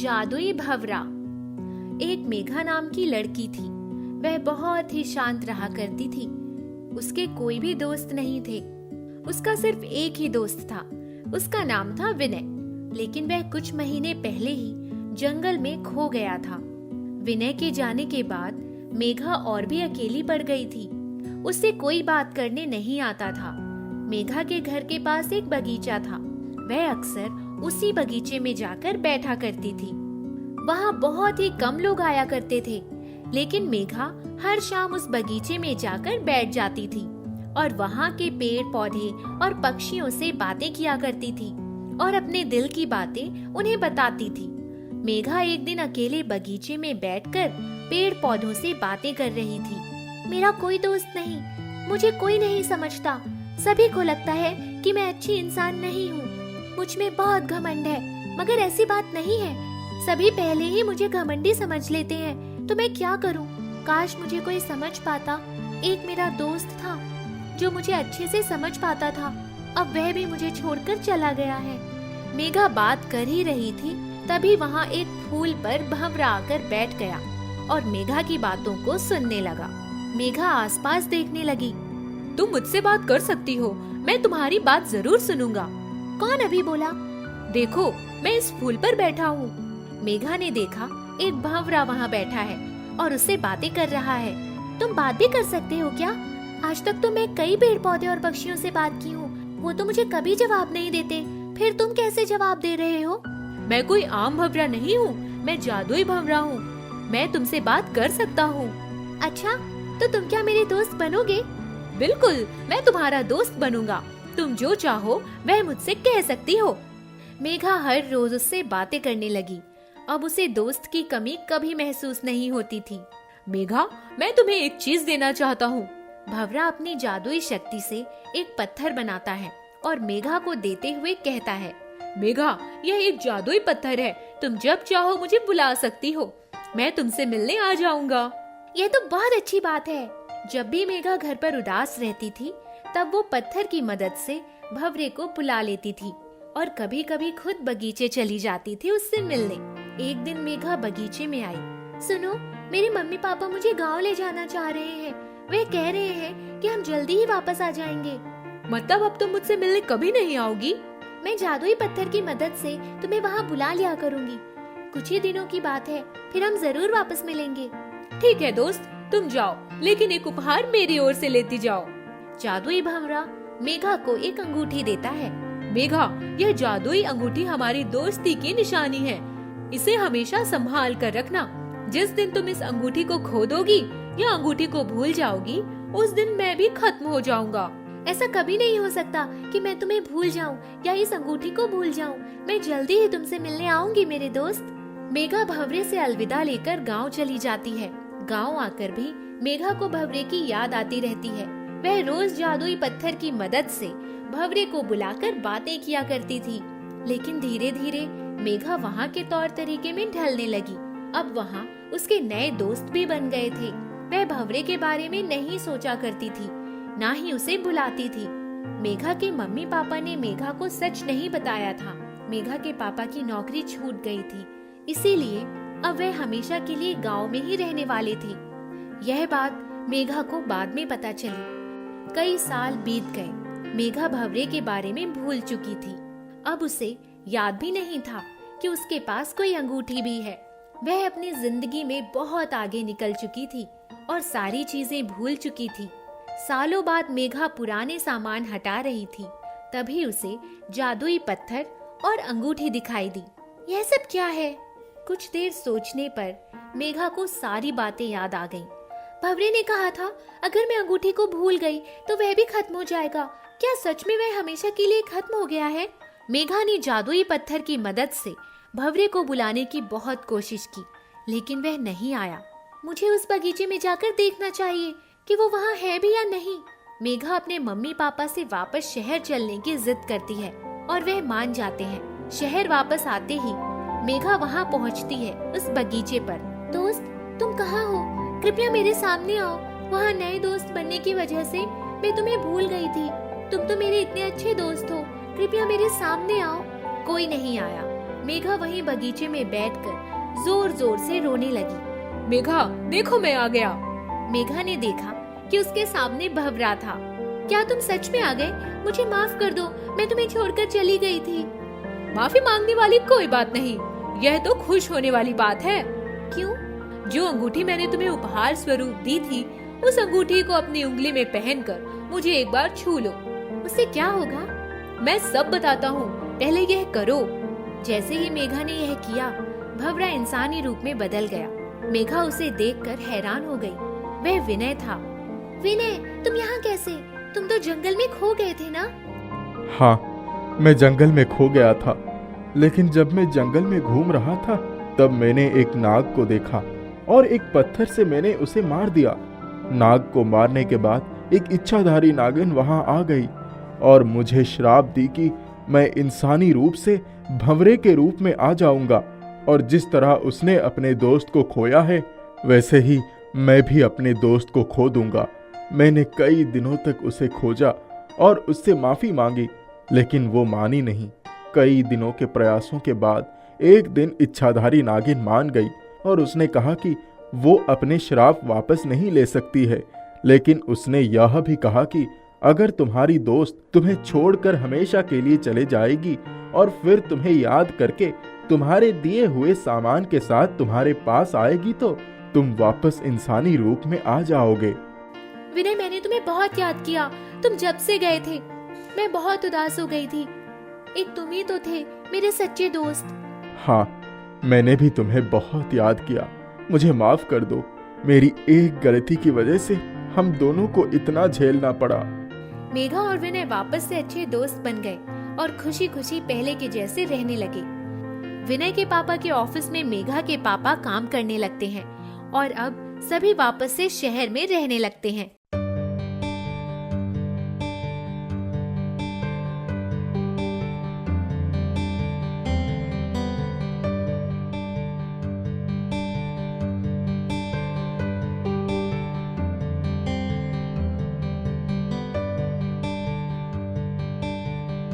जादुई भंवरा। एक मेघा नाम की लड़की थी। वह बहुत ही शांत रहा करती थी। उसके कोई भी दोस्त नहीं थे। उसका सिर्फ एक ही दोस्त था। उसका नाम था विनय। लेकिन वह कुछ महीने पहले ही जंगल में खो गया था। विनय के जाने के बाद मेघा और भी अकेली पड़ गई थी। उससे कोई बात करने नहीं आता था। मेघा के घर के पास एक बगीचा था। वह अक्सर उसी बगीचे में जाकर बैठा करती थी। वहाँ बहुत ही कम लोग आया करते थे, लेकिन मेघा हर शाम उस बगीचे में जाकर बैठ जाती थी और वहाँ के पेड़ पौधे और पक्षियों से बातें किया करती थी और अपने दिल की बातें उन्हें बताती थी। मेघा एक दिन अकेले बगीचे में बैठकर पेड़ पौधों से बातें कर रही थी। मेरा कोई दोस्त नहीं, मुझे कोई नहीं समझता। सभी को लगता है कि मैं अच्छी इंसान नहीं हूँ। मुझ में बहुत घमंड है, मगर ऐसी बात नहीं है। सभी पहले ही मुझे घमंडी समझ लेते हैं, तो मैं क्या करूँ? काश मुझे कोई समझ पाता। एक मेरा दोस्त था जो मुझे अच्छे से समझ पाता था, अब वह भी मुझे छोड़कर चला गया है। मेघा बात कर ही रही थी, तभी वहाँ एक फूल पर भंवरा आकर बैठ गया और मेघा की बातों को सुनने लगा। मेघा आसपास देखने लगी। तुम मुझसे बात कर सकती हो, मैं तुम्हारी बात जरूर सुनूंगा। कौन अभी बोला? देखो, मैं इस फूल पर बैठा हूँ। मेघा ने देखा एक भंवरा वहाँ बैठा है और उससे बातें कर रहा है। तुम बात भी कर सकते हो क्या? आज तक तो मैं कई पेड़ पौधे और पक्षियों से बात की हूँ, वो तो मुझे कभी जवाब नहीं देते। फिर तुम कैसे जवाब दे रहे हो? मैं कोई आम भंवरा नहीं हूँ, मैं जादुई भंवरा हूँ। मैं तुमसे बात कर सकता हूँ। अच्छा, तो तुम क्या मेरे दोस्त बनोगे? बिल्कुल, मैं तुम्हारा दोस्त बनूंगा। तुम जो चाहो वह मुझसे कह सकती हो। मेघा हर रोज उससे बातें करने लगी। अब उसे दोस्त की कमी कभी महसूस नहीं होती थी। मेघा, मैं तुम्हें एक चीज देना चाहता हूँ। भंवरा अपनी जादुई शक्ति से एक पत्थर बनाता है और मेघा को देते हुए कहता है, मेघा, यह एक जादुई पत्थर है। तुम जब चाहो मुझे बुला सकती हो। मैं तुमसे मिलने आ जाऊंगा। यह तो बहुत अच्छी बात है। जब भी मेघा घर पर उदास रहती थी, तब वो पत्थर की मदद से भंवरे को बुला लेती थी और कभी कभी खुद बगीचे चली जाती थी उससे मिलने। एक दिन मेघा बगीचे में आई। सुनो, मेरे मम्मी पापा मुझे गांव ले जाना चाह रहे हैं। वे कह रहे हैं कि हम जल्दी ही वापस आ जाएंगे। मतलब अब तुम मुझसे मिलने कभी नहीं आओगी? मैं जादुई पत्थर की मदद से तुम्हें वहाँ बुला लिया करूँगी। कुछ ही दिनों की बात है, फिर हम जरूर वापस मिलेंगे। ठीक है दोस्त, तुम जाओ, लेकिन एक उपहार मेरी ओर से लेती जाओ। जादुई भंवरा मेघा को एक अंगूठी देता है। मेघा, यह जादुई अंगूठी हमारी दोस्ती की निशानी है। इसे हमेशा संभाल कर रखना। जिस दिन तुम इस अंगूठी को खो दोगी या अंगूठी को भूल जाओगी, उस दिन मैं भी खत्म हो जाऊंगा। ऐसा कभी नहीं हो सकता कि मैं तुम्हें भूल जाऊं या इस अंगूठी को भूल जाऊं। मैं जल्दी ही तुमसे मिलने आऊंगी मेरे दोस्त। मेघा भंवरे से अलविदा लेकर गाँव चली जाती है। गाँव आकर भी मेघा को भंवरे की याद आती रहती है। वह रोज जादुई पत्थर की मदद से भंवरे को बुलाकर बातें किया करती थी, लेकिन धीरे धीरे मेघा वहाँ के तौर तरीके में ढलने लगी। अब वहाँ उसके नए दोस्त भी बन गए थे। वह भंवरे के बारे में नहीं सोचा करती थी, ना ही उसे बुलाती थी। मेघा के मम्मी पापा ने मेघा को सच नहीं बताया था। मेघा के पापा की नौकरी छूट गई थी, इसीलिए अब वह हमेशा के लिए गाँव में ही रहने वाले थे। यह बात मेघा को बाद में पता चली। कई साल बीत गए। मेघा भंवरे के बारे में भूल चुकी थी। अब उसे याद भी नहीं था कि उसके पास कोई अंगूठी भी है। वह अपनी जिंदगी में बहुत आगे निकल चुकी थी और सारी चीजें भूल चुकी थी। सालों बाद मेघा पुराने सामान हटा रही थी, तभी उसे जादुई पत्थर और अंगूठी दिखाई दी। यह सब क्या है? कुछ देर सोचने पर मेघा को सारी बातें याद आ गईं। भंवरे ने कहा था, अगर मैं अंगूठी को भूल गई तो वह भी खत्म हो जाएगा। क्या सच में वह हमेशा के लिए खत्म हो गया है? मेघा ने जादुई पत्थर की मदद से भंवरे को बुलाने की बहुत कोशिश की, लेकिन वह नहीं आया। मुझे उस बगीचे में जाकर देखना चाहिए कि वो वहाँ है भी या नहीं। मेघा अपने मम्मी पापा से वापस शहर चलने की जिद करती है और वह मान जाते हैं। शहर वापस आते ही मेघा वहाँ पहुँचती है, उस बगीचे पर। दोस्त, तुम कहाँ हो? कृपया मेरे सामने आओ। वहाँ नए दोस्त बनने की वजह से मैं तुम्हें भूल गई थी। तुम तो मेरे इतने अच्छे दोस्त हो, कृपया मेरे सामने आओ। कोई नहीं आया। मेघा वहीं बगीचे में बैठकर जोर जोर से रोने लगी। मेघा, देखो मैं आ गया। मेघा ने देखा कि उसके सामने भंवरा था। क्या तुम सच में आ गए? मुझे माफ कर दो, मैं तुम्हें छोड़कर चली गई थी। माफी मांगने वाली कोई बात नहीं, यह तो खुश होने वाली बात है। क्यों? जो अंगूठी मैंने तुम्हें उपहार स्वरूप दी थी, उस अंगूठी को अपनी उंगली में पहनकर मुझे एक बार छू लो। उससे क्या होगा? मैं सब बताता हूँ, पहले यह करो। जैसे ही मेघा ने यह किया, भंवरा इंसानी रूप में बदल गया। मेघा उसे देखकर हैरान हो गई। वह विनय था। विनय, तुम यहाँ कैसे? तुम तो जंगल में खो गए थे ना? हाँ, मैं जंगल में खो गया था, लेकिन जब मैं जंगल में घूम रहा था तब मैंने एक नाग को देखा और एक पत्थर से मैंने उसे मार दिया। नाग को मारने के बाद एक इच्छाधारी नागिन वहां आ गई और मुझे श्राप दी कि मैं इंसानी रूप से भंवरे के रूप में आ जाऊंगा, और जिस तरह उसने अपने दोस्त को खोया है वैसे ही मैं भी अपने दोस्त को खो दूंगा। मैंने कई दिनों तक उसे खोजा और उससे माफी मांगी, लेकिन वो मानी नहीं। कई दिनों के प्रयासों के बाद एक दिन इच्छाधारी नागिन मान गई और उसने कहा कि वो अपने श्राप वापस नहीं ले सकती है, लेकिन उसने यह भी कहा कि अगर तुम्हारी दोस्त तुम्हें छोड़कर हमेशा के लिए चले जाएगी और फिर तुम्हें याद करके तुम्हारे दिए हुए सामान के साथ तुम्हारे पास आएगी तो तुम वापस इंसानी रूप में आ जाओगे। विनय, मैंने तुम्हें बहुत याद किया। तुम जब से गए थे मैं बहुत उदास हो गई थी। एक तुम ही तो थे मेरे सच्चे दोस्त। हाँ, मैंने भी तुम्हें बहुत याद किया। मुझे माफ कर दो, मेरी एक गलती की वजह से हम दोनों को इतना झेलना पड़ा। मेघा और विनय वापस से अच्छे दोस्त बन गए और खुशी खुशी पहले के जैसे रहने लगे। विनय के पापा के ऑफिस में मेघा के पापा काम करने लगते हैं और अब सभी वापस से शहर में रहने लगते हैं।